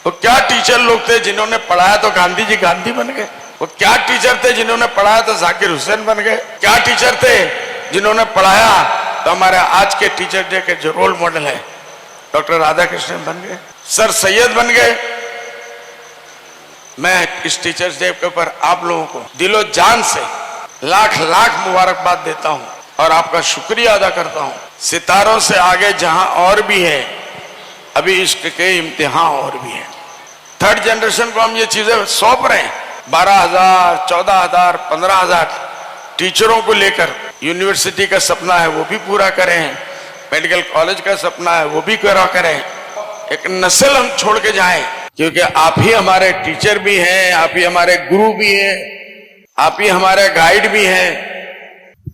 वो क्या टीचर लोग थे जिन्होंने पढ़ाया तो गांधी जी गांधी बन गए। वो क्या टीचर थे जिन्होंने पढ़ाया तो जाकिर हुसैन बन गए। क्या टीचर थे जिन्होंने पढ़ाया तो हमारे आज के टीचर डे के जो रोल मॉडल है डॉक्टर राधाकृष्णन बन गए, सर सैयद बन गए। मैं इस टीचर्स डे के ऊपर आप लोगों को दिलो जान से लाख लाख मुबारकबाद देता हूं और आपका शुक्रिया अदा करता हूं। सितारों से आगे जहां और भी है, अभी इश्क के इम्तिहान और भी है। थर्ड जनरेशन को हम ये चीजें सौंप रहे हैं। 12,000, 14,000, 15,000 टीचरों को लेकर यूनिवर्सिटी का सपना है वो भी पूरा करें, मेडिकल कॉलेज का सपना है वो भी पूरा करें। एक नस्ल हम छोड़ के जाएं, क्योंकि आप ही हमारे टीचर भी हैं, आप ही हमारे गुरु भी हैं, आप ही हमारे गाइड भी हैं।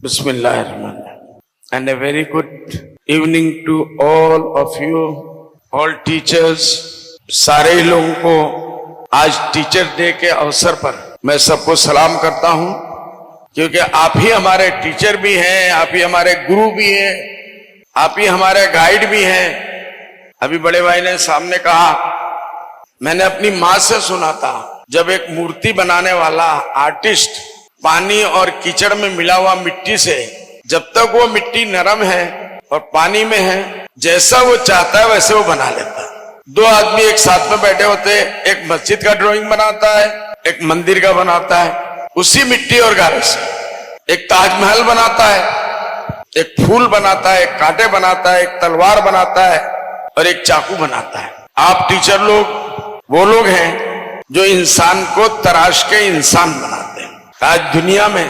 बिस्मिल्लाहिर्रहमानिर्रहीम। And a very good evening to all of you, all teachers. सारे ही लोगों को आज टीचर डे के अवसर पर मैं सबको सलाम करता हूं, क्योंकि आप ही हमारे टीचर भी हैं, आप ही हमारे गुरु भी हैं, आप ही हमारे गाइड भी हैं। अभी बड़े भाई ने सामने कहा, मैंने अपनी माँ से सुना था, जब एक मूर्ति बनाने वाला आर्टिस्ट पानी और कीचड़ में मिला हुआ मिट्टी से, जब तक वो मिट्टी नरम है और पानी में है, जैसा वो चाहता है वैसे वो बना लेता है। दो आदमी एक साथ में बैठे होते, एक मस्जिद का ड्राइंग बनाता है, एक मंदिर का बनाता है, उसी मिट्टी और गारे से। एक ताजमहल बनाता है, एक फूल बनाता है, एक कांटे बनाता है, एक तलवार बनाता है और एक चाकू बनाता है। आप टीचर लोग वो लोग हैं जो इंसान को तराश के इंसान बनाते हैं। आज दुनिया में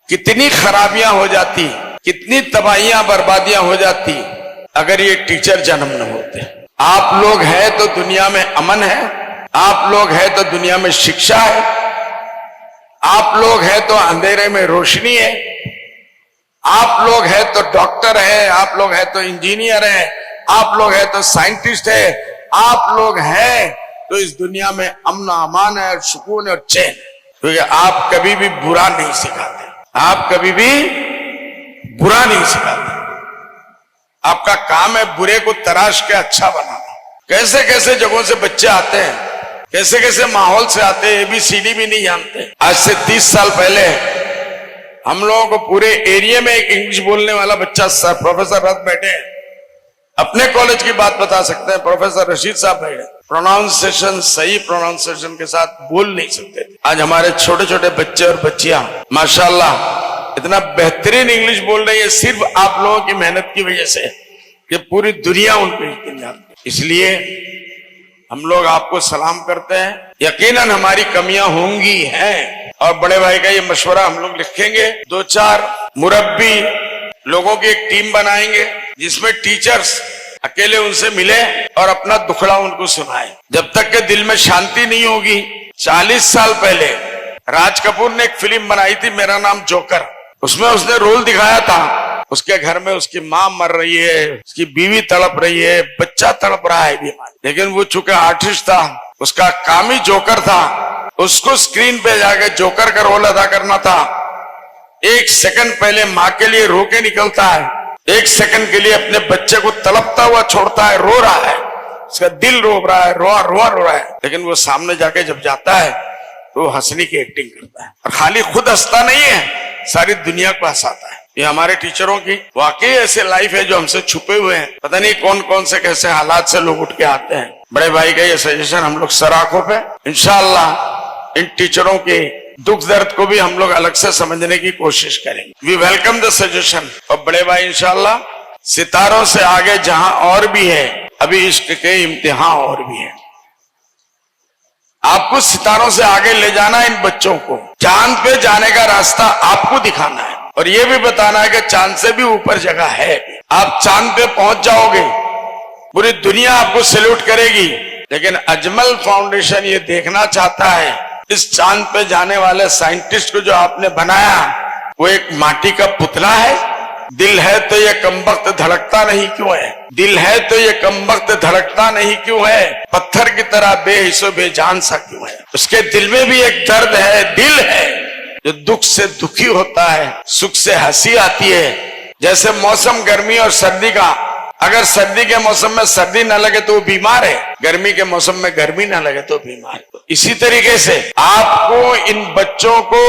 कितनी खराबियां हो जाती, कितनी तबाहियां बर्बादियां हो जाती अगर ये टीचर जन्म न होते। आप लोग हैं तो दुनिया में अमन है, आप लोग हैं तो दुनिया में शिक्षा है, आप लोग हैं तो अंधेरे में रोशनी है, आप लोग हैं तो डॉक्टर है, आप लोग हैं तो इंजीनियर है, आप लोग हैं तो साइंटिस्ट है, आप लोग हैं तो इस दुनिया में अमन अमान है और सुकून और चैन। क्योंकि आप कभी भी बुरा नहीं सिखाते, आप कभी भी बुरा नहीं सिखाते। आपका काम है बुरे को तराश के अच्छा बनाना। कैसे कैसे जगहों से बच्चे आते हैं, कैसे कैसे माहौल से आते हैं, ABCD भी नहीं जानते। आज से 30 साल पहले हम लोगों को पूरे एरिया में एक इंग्लिश बोलने वाला बच्चा सर प्रोफेसर रथ बैठे हैं, अपने कॉलेज की बात बता सकते हैं, प्रोफेसर रशीद साहब बैठे, प्रोनाउंसिएशन सही प्रोनाउंसिएशन के साथ बोल नहीं सकते थे। आज हमारे छोटे छोटे बच्चे और बच्चियां माशाल्लाह इतना बेहतरीन इंग्लिश बोल रही है, सिर्फ आप लोगों की मेहनत की वजह से, कि पूरी दुनिया उन पर यकीन जानती है। इसलिए हम लोग आपको सलाम करते हैं। यकीनन हमारी कमियां होंगी हैं, और बड़े भाई का ये मशवरा हम लोग लिखेंगे। 2-4 मुरब्बी लोगों की एक टीम बनाएंगे, जिसमें टीचर्स अकेले उनसे मिले और अपना दुखड़ा उनको सुनाए। जब तक के दिल में शांति नहीं होगी। 40 साल पहले राज कपूर ने एक फिल्म बनाई थी, मेरा नाम जोकर। उसमें उसने रोल दिखाया था, उसके घर में उसकी माँ मर रही है, उसकी बीवी तड़प रही है, बच्चा तड़प रहा है बीमार, लेकिन वो चूंकि आर्टिस्ट था, उसका काम ही जोकर था, उसको स्क्रीन पे जाके जोकर का रोल अदा करना था। 1 सेकंड पहले माँ के लिए रो के निकलता है, 1 सेकंड के लिए अपने बच्चे को तड़पता हुआ छोड़ता है, रो रहा है, उसका दिल रो रहा है, रो रहा है, लेकिन वो सामने जाके जब जाता है तो हंसने की एक्टिंग करता है। और खाली खुद हंसता नहीं है, सारी दुनिया को हंसाता है। ये हमारे टीचरों की वाकई ऐसे लाइफ है जो हमसे छुपे हुए हैं। पता नहीं कौन कौन से कैसे हालात से लोग उठ के आते हैं। बड़े भाई का ये सजेशन हम लोग सर आंखों पे इंशाअल्लाह इन टीचरों के दुख दर्द को भी हम लोग अलग से समझने की कोशिश करेंगे। We welcome the suggestion. और बड़े भाई इंशाअल्लाह सितारों से आगे जहां और भी है, अभी इश्क के इम्तिहान और भी है। आपको सितारों से आगे ले जाना है इन बच्चों को। चांद पे जाने का रास्ता आपको दिखाना है, और ये भी बताना है कि चांद से भी ऊपर जगह है। आप चांद पे पहुंच जाओगे, पूरी दुनिया आपको सैल्यूट करेगी, लेकिन अजमल फाउंडेशन ये देखना चाहता है इस चांद पे जाने वाले साइंटिस्ट को जो आपने बनाया वो एक माटी का पुतला है। दिल है तो ये कमबख्त धड़कता नहीं क्यों है, दिल है तो ये कमबख्त धड़कता नहीं क्यों है, पत्थर की तरह बेहिस्सो बेजान सा क्यों है। उसके दिल में भी एक दर्द है, दिल है जो दुख से दुखी होता है, सुख से हंसी आती है। जैसे मौसम गर्मी और सर्दी का अगर सर्दी के मौसम में सर्दी न लगे तो वो बीमार है, गर्मी के मौसम में गर्मी न लगे तो बीमार है। इसी तरीके से आपको इन बच्चों को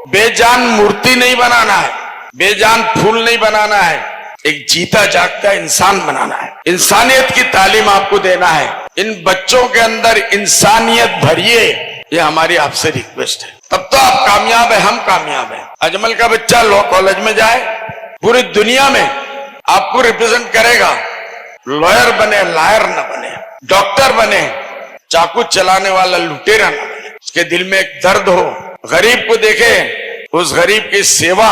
बेजान मूर्ति नहीं बनाना है, बेजान फूल नहीं बनाना है, एक जीता जागता इंसान बनाना है। इंसानियत की तालीम आपको देना है। इन बच्चों के अंदर इंसानियत भरिए, ये हमारी आपसे रिक्वेस्ट है। तब तो आप कामयाब है, हम कामयाब है। अजमल का बच्चा लॉ कॉलेज में जाए, पूरी दुनिया में आपको रिप्रेजेंट करेगा। लॉयर बने, लायर न बने, डॉक्टर बने, चाकू चलाने वाला लुटेरा न बने। उसके दिल में एक दर्द हो, गरीब को देखे, उस गरीब की सेवा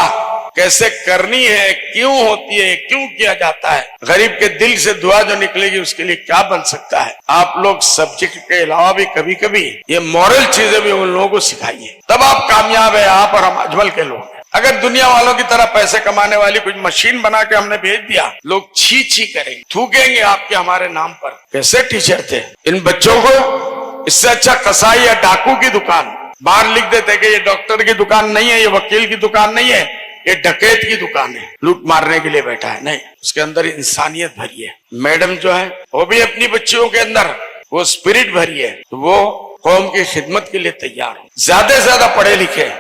कैसे करनी है, क्यों होती है, क्यों किया जाता है, गरीब के दिल से दुआ जो निकलेगी उसके लिए क्या बन सकता है। आप लोग सब्जेक्ट के अलावा भी कभी कभी ये मॉरल चीजें भी उन लोगों को सिखाइए, तब आप कामयाब है। आप और हम अजमल के लोग। अगर दुनिया वालों की तरह पैसे कमाने वाली कुछ मशीन बना के हमने भेज दिया, लोग छी छी करेंगे, थूकेंगे आपके हमारे नाम पर। कैसे टीचर थे इन बच्चों को? इससे अच्छा कसाई या डाकू की दुकान बाहर लिख देते कि ये डॉक्टर की दुकान नहीं है, ये वकील की दुकान नहीं है, ये डकैत की दुकान है, लूट मारने के लिए बैठा है। नहीं, उसके अंदर इंसानियत भरी है। मैडम जो है वो भी अपनी बच्चियों के अंदर वो स्पिरिट भरी है, तो वो कौम की खिदमत के लिए तैयार हो। ज्यादा से ज्यादा पढ़े लिखे,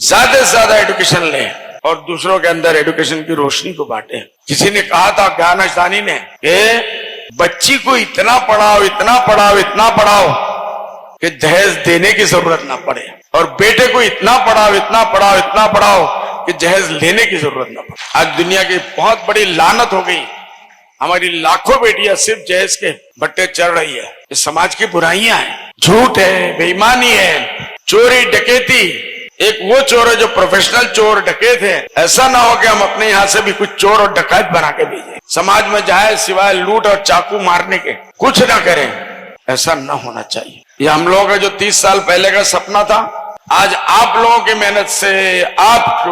ज्यादा से ज्यादा एजुकेशन ले और दूसरों के अंदर एजुकेशन की रोशनी को बांटे। किसी ने कहा था, ज्ञान अष्टानी ने, कि बच्ची को इतना पढ़ाओ, इतना पढ़ाओ, इतना पढ़ाओ कि दहेज देने की जरूरत ना पड़े, और बेटे को इतना पढ़ाओ, इतना पढ़ाओ, इतना पढ़ाओ कि दहेज लेने की जरूरत ना पड़े। आज दुनिया की बहुत बड़ी लानत हो गई, हमारी लाखों बेटियां सिर्फ दहेज के भट्टे चढ़ रही है। ये समाज की बुराइयां हैं, झूठ है, बेईमानी है, चोरी डकैती। एक वो चोर है जो प्रोफेशनल चोर डकैत है। ऐसा ना हो कि हम अपने यहाँ से भी कुछ चोर और डकैत बना के भेजें, समाज में जाए सिवाय लूट और चाकू मारने के कुछ ना करें। ऐसा ना होना चाहिए। ये हम लोगों का जो 30 साल पहले का सपना था, आज आप लोगों की मेहनत से, आप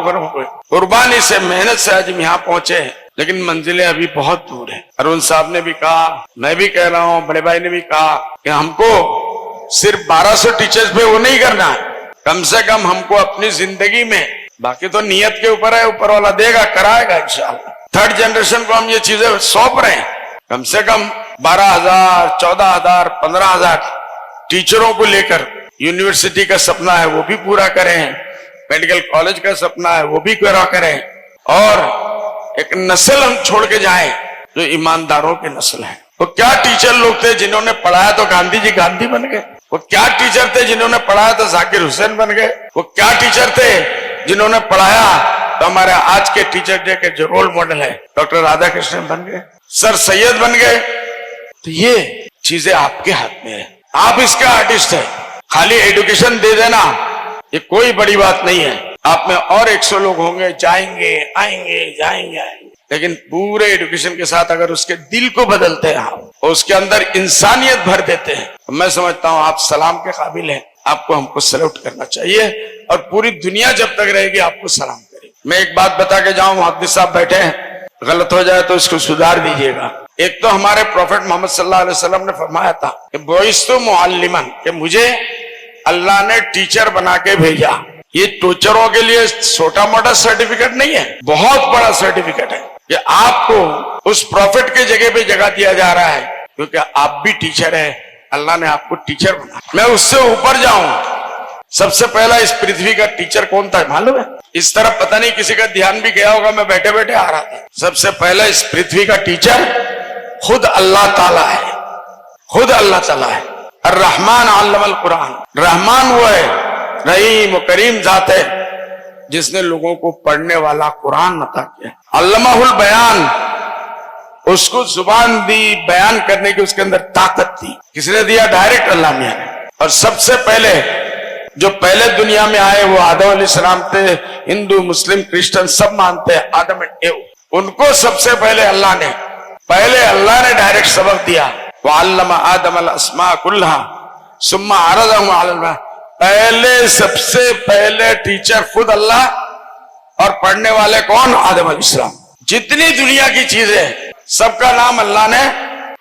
कुर्बानी से, मेहनत से आज हम यहाँ पहुंचे हैं। लेकिन मंजिलें अभी बहुत दूर है। अरुण साहब ने भी कहा, मैं भी कह रहा हूँ, बड़े भाई ने भी कहा कि हमको सिर्फ 1200 टीचर्स पे वो नहीं करना है, कम से कम हमको अपनी जिंदगी में, बाकी तो नियत के ऊपर है, ऊपर वाला देगा, कराएगा इंशाअल्लाह। थर्ड जनरेशन को हम ये चीजें सौंप रहे हैं। कम से कम 12,000, 14,000, 15,000 टीचरों को लेकर यूनिवर्सिटी का सपना है वो भी पूरा करें, मेडिकल कॉलेज का सपना है वो भी पूरा करें, और एक नस्ल हम छोड़ के जाएं जो ईमानदारों की नस्ल है। वो क्या टीचर लोग थे जिन्होंने पढ़ाया तो गांधी जी गांधी बन गए। वो क्या टीचर थे जिन्होंने पढ़ाया तो जाकिर हुसैन बन गए। वो क्या टीचर थे जिन्होंने पढ़ाया तो हमारे आज के टीचर डे के जो रोल मॉडल है डॉक्टर राधा कृष्णन बन गए, सर सैयद बन गए। तो ये चीजें आपके हाथ में है, आप इसका आर्टिस्ट है। खाली एजुकेशन दे देना ये कोई बड़ी बात नहीं है। आप में और 100 लोग होंगे, जाएंगे आएंगे, जाएंगे आएंगे, लेकिन पूरे एजुकेशन के साथ अगर उसके दिल को बदलते हैं आप और उसके अंदर इंसानियत भर देते हैं, तो मैं समझता हूं आप सलाम के काबिल हैं। आपको हमको सैल्यूट करना चाहिए और पूरी दुनिया जब तक रहेगी आपको सलाम करेगी। मैं एक बात बता के जाऊं, मुहद्दिस साहब बैठे हैं, गलत हो जाए तो इसको सुधार दीजिएगा। एक तो हमारे प्रॉफेट मोहम्मद सल्लल्लाहु अलैहि वसल्लम ने फरमाया था कि बुइस्तु मुअल्लिमन, कि मुझे अल्लाह ने टीचर बना के भेजा। ये टीचरों के लिए छोटा मोटा सर्टिफिकेट नहीं है, बहुत बड़ा सर्टिफिकेट है कि आपको उस प्रॉफिट के जगह पे जगह दिया जा रहा है, क्योंकि आप भी टीचर है, अल्लाह ने आपको टीचर बना। मैं उससे ऊपर जाऊं, सबसे पहला इस पृथ्वी का टीचर कौन था मालूम है? इस तरफ पता नहीं किसी का ध्यान भी गया होगा, मैं बैठे बैठे आ रहा था। सबसे पहला इस पृथ्वी का टीचर खुद अल्लाह ताला है, खुद अल्लाह ताला है। अर्रहमान अल्लमल कुरान, रहमान वो है, रहीम व करीम जात है जिसने लोगों को पढ़ने वाला कुरान अता किया। अल्लमाहुल बयान, उसको जुबान दी बयान करने की, उसके अंदर ताकत थी। किसने दिया? डायरेक्ट अल्लाह ने। और सबसे पहले जो पहले दुनिया में आए वो आदम अलैहिस्सलाम थे। हिंदू मुस्लिम क्रिश्चियन सब मानते हैं आदम एंड एव, उनको सबसे पहले अल्लाह ने डायरेक्ट सबक दिया। वअल्लम आदम अल अस्मा कुल्लहा सुम्मा अरदहु अलल मा, पहले सबसे पहले टीचर खुद अल्लाह और पढ़ने वाले कौन? आदम अलैहिस्सलाम। जितनी दुनिया की चीजें सबका नाम अल्लाह ने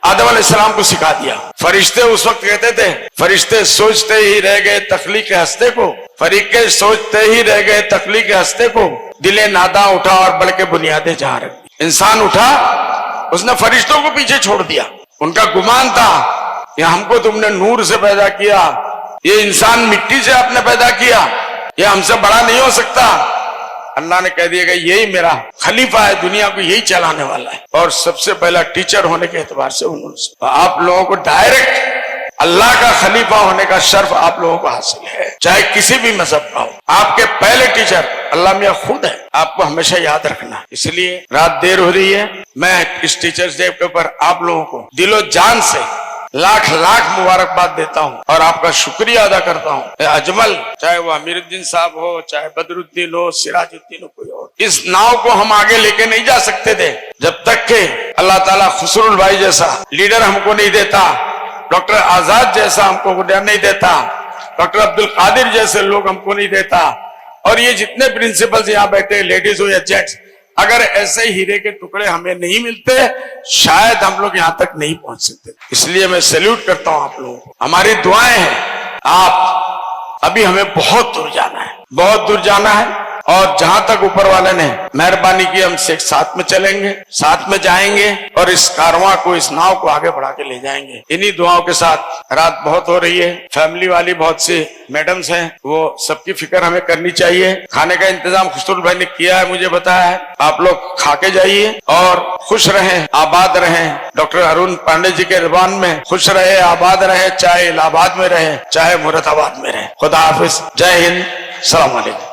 आदम अलैहिस्सलाम को सिखा दिया। फरिश्ते उस वक्त कहते थे, फरिश्ते सोचते ही रह गए तख्लीक हस्ते को, फरीके सोचते ही रह गए तख्लीक हस्ते को, दिले नादा उठा और बल्कि बुनियादें जहां रखी। इंसान उठा उसने फरिश्तों को पीछे छोड़ दिया। उनका गुमान था कि हमको तुमने नूर से पैदा किया, ये इंसान मिट्टी से आपने पैदा किया, ये हमसे बड़ा नहीं हो सकता। अल्लाह ने कह दिया कि यही मेरा खलीफा है, दुनिया को यही चलाने वाला है। और सबसे पहला टीचर होने के एतबार से उन्होंने आप लोगों को डायरेक्ट अल्लाह का खलीफा होने का शर्फ आप लोगों को हासिल है, चाहे किसी भी मजहब का हो। आपके पहले टीचर अल्लाह मियां खुद है, आपको हमेशा याद रखना। इसलिए रात देर हो रही है, मैं इस टीचर्स डे के ऊपर आप लोगों को दिलो जान से लाख लाख मुबारकबाद देता हूँ और आपका शुक्रिया अदा करता हूँ। अजमल, चाहे वो अमीरुद्दीन साहब हो, चाहे बदरुद्दीन हो, सिराजुद्दीन हो, कोई और, इस नाव को हम आगे लेके नहीं जा सकते थे जब तक के अल्लाह ताला खुसरुल भाई जैसा लीडर हमको नहीं देता, डॉक्टर आजाद जैसा हमको लीडर नहीं देता, डॉक्टर अब्दुल कादिर जैसे लोग हमको नहीं देता, और ये जितने प्रिंसिपल्स यहाँ बैठे, लेडीज हो या जेंट्स, अगर ऐसे हीरे के टुकड़े हमें नहीं मिलते शायद हम लोग यहाँ तक नहीं पहुंच सकते। इसलिए मैं सैल्यूट करता हूँ आप लोगों को। हमारी दुआएं हैं, आप अभी हमें बहुत दूर जाना है, बहुत दूर जाना है, और जहां तक ऊपर वाले ने मेहरबानी की हमसे साथ में चलेंगे, साथ में जाएंगे और इस कारवां को, इस नाव को आगे बढ़ा के ले जाएंगे। इन्हीं दुआओं के साथ रात बहुत हो रही है, फैमिली वाली बहुत सी मैडम्स हैं, वो सबकी फिक्र हमें करनी चाहिए। खाने का इंतजाम खुसरुल भाई ने किया है, मुझे बताया है, आप लोग खा के जाइए और खुश रहें, आबाद रहें। डॉक्टर अरुण पांडे जी के रिबान में खुश रहे, आबाद रहे, चाहे इलाहाबाद में रहे, चाहे मुरादाबाद में रहे। खुदा हाफिज, जय हिंद, सलाम अलैकुम।